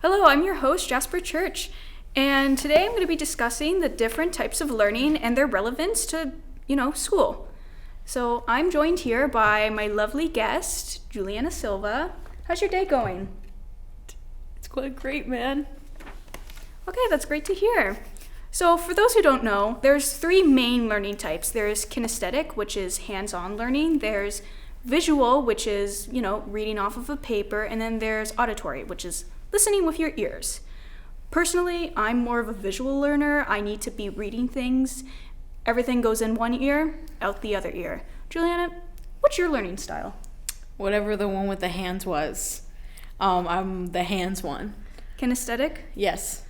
Hello, I'm your host, Jasper Church, and today I'm going to be discussing the different types of learning and their relevance to, school. So I'm joined here by my lovely guest, Juliana Silva. How's your day going? It's quite great, man. Okay, that's great to hear. So for those who don't know, there's three main learning types. There's kinesthetic, which is hands-on learning. There's visual, which is, reading off of a paper. And then there's auditory, which is listening with your ears. Personally, I'm more of a visual learner. I need to be reading things. Everything goes in one ear, out the other ear. Juliana, what's your learning style? Whatever the one with the hands was. I'm the hands one. Kinesthetic? Yes.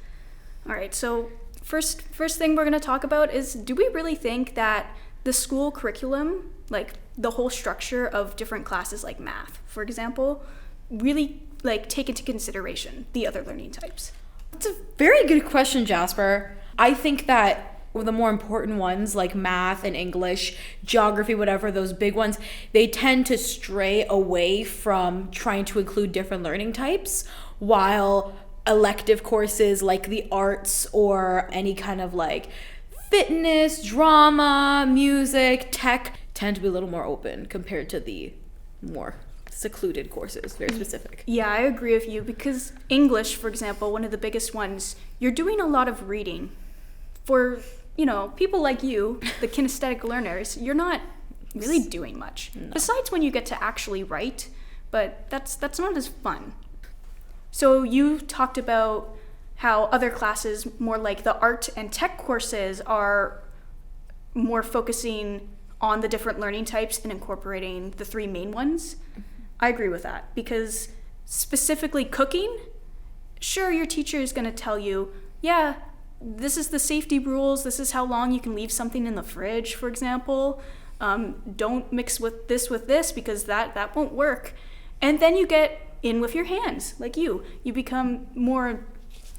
All right, so first thing we're going to talk about is, do we really think that the school curriculum, like the whole structure of different classes like math, for example, really take into consideration the other learning types? That's a very good question, Jasper. I think that the more important ones like math and English, geography, whatever, those big ones, they tend to stray away from trying to include different learning types, while elective courses like the arts or any kind of fitness, drama, music, tech tend to be a little more open compared to the more secluded courses, very specific. Yeah, I agree with you, because English, for example, one of the biggest ones, you're doing a lot of reading. For, people like you, the kinesthetic learners, you're not really doing much. No. Besides when you get to actually write, but that's not as fun. So you talked about how other classes, more like the art and tech courses, are more focusing on the different learning types and incorporating the three main ones. I agree with that, because specifically cooking, sure, your teacher is going to tell you, yeah, this is the safety rules, this is how long you can leave something in the fridge, for example. Don't mix with this because that won't work. And then you get in with your hands, like you become more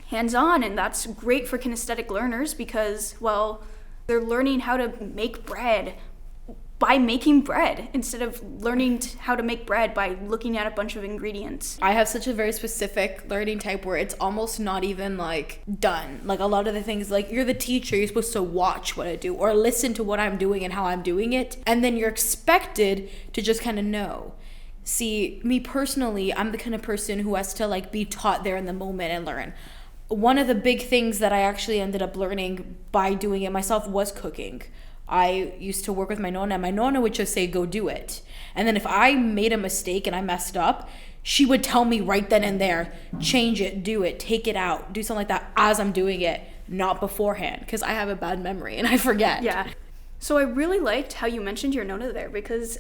hands-on, and that's great for kinesthetic learners because, well, they're learning how to make bread by making bread instead of learning how to make bread by looking at a bunch of ingredients. I have such a very specific learning type where it's almost not even done. A lot of the things, you're the teacher, you're supposed to watch what I do or listen to what I'm doing and how I'm doing it, and then you're expected to just kind of know. See, me personally, I'm the kind of person who has to be taught there in the moment and learn. One of the big things that I actually ended up learning by doing it myself was cooking. I used to work with my nonna, and my nonna would just say, go do it. And then if I made a mistake and I messed up, she would tell me right then and there, change it, do it, take it out, do something like that as I'm doing it, not beforehand, because I have a bad memory and I forget. Yeah. So I really liked how you mentioned your nonna there, because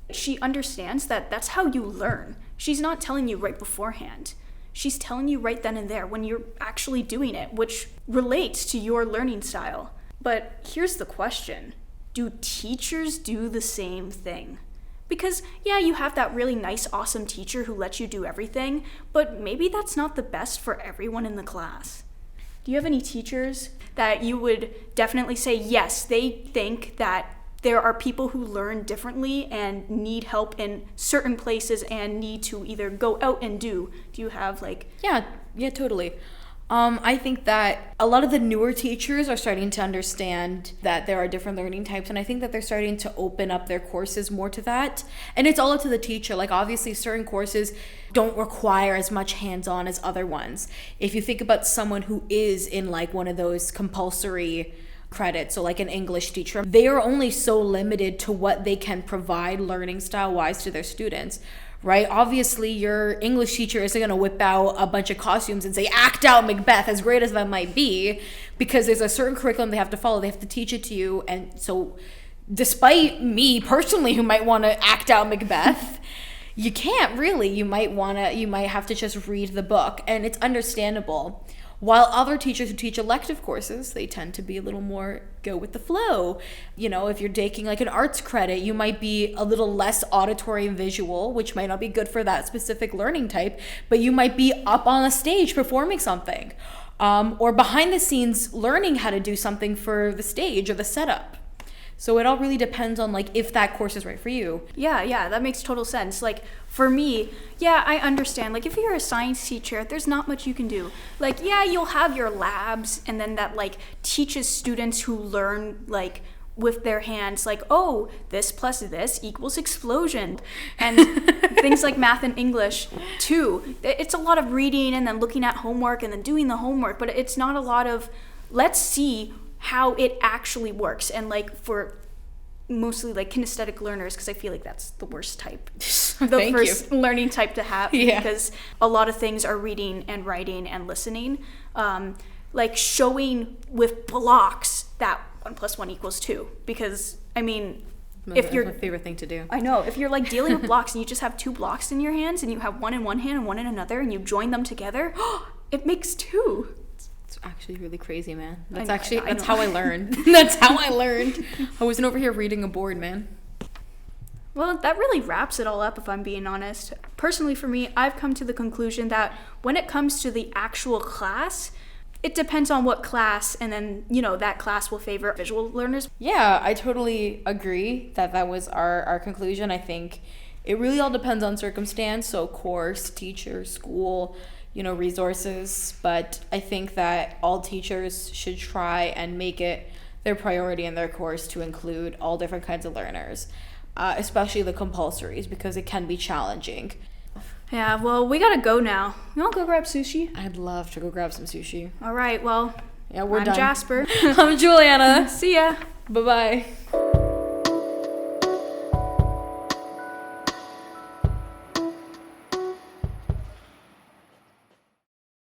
she understands that that's how you learn. She's not telling you right beforehand. She's telling you right then and there when you're actually doing it, which relates to your learning style. But here's the question. Do teachers do the same thing? Because, yeah, you have that really nice, awesome teacher who lets you do everything, but maybe that's not the best for everyone in the class. Do you have any teachers that you would definitely say, yes, they think that there are people who learn differently and need help in certain places and need to either go out and do? Do you have Yeah, totally. I think that a lot of the newer teachers are starting to understand that there are different learning types, and I think that they're starting to open up their courses more to that. And it's all up to the teacher. Obviously, certain courses don't require as much hands-on as other ones. If you think about someone who is in one of those compulsory credits, so an English teacher, they are only so limited to what they can provide learning style-wise to their students. Right? Obviously, your English teacher isn't going to whip out a bunch of costumes and say, act out Macbeth, as great as that might be, because there's a certain curriculum they have to follow. They have to teach it to you. And so despite me personally, who might want to act out Macbeth, you can't really. You might have to just read the book, and it's understandable. While other teachers who teach elective courses, they tend to be a little more go with the flow. If you're taking an arts credit, you might be a little less auditory and visual, which might not be good for that specific learning type, but you might be up on a stage performing something, or behind the scenes learning how to do something for the stage or the setup. So it all really depends on like if that course is right for you. Yeah, that makes total sense. Like for me, yeah, I understand. Like if you're a science teacher, there's not much you can do. Like, yeah, you'll have your labs, and then that like teaches students who learn like with their hands, like, oh, this plus this equals explosion, and things like math and English too. It's a lot of reading and then looking at homework and then doing the homework, but it's not a lot of let's see how it actually works. And like for mostly like kinesthetic learners, because I feel like that's the worst type, the first learning type to have, because a lot of things are reading and writing and listening, like showing with blocks that 1 + 1 = 2, because I mean, if you're my favorite thing to do. I know, if you're like dealing with blocks and you just have 2 blocks in your hands and you have one in one hand and one in another and you join them together, it makes 2. It's actually really crazy, man. I That's know. how I learned. That's how I learned. I wasn't over here reading a board, man. Well, that really wraps it all up, if I'm being honest. Personally, for me, I've come to the conclusion that when it comes to the actual class, it depends on what class, and then, you know, that class will favor visual learners. Yeah, I totally agree that was our conclusion. I think it really all depends on circumstance, so course, teacher, school, you know, resources. But I think that all teachers should try and make it their priority in their course to include all different kinds of learners, especially the compulsories, because it can be challenging. Yeah, well, we gotta go now. You wanna go grab sushi? I'd love to go grab some sushi. All right, well, Yeah, we're I'm done. Jasper. I'm Juliana. See ya. Bye-bye.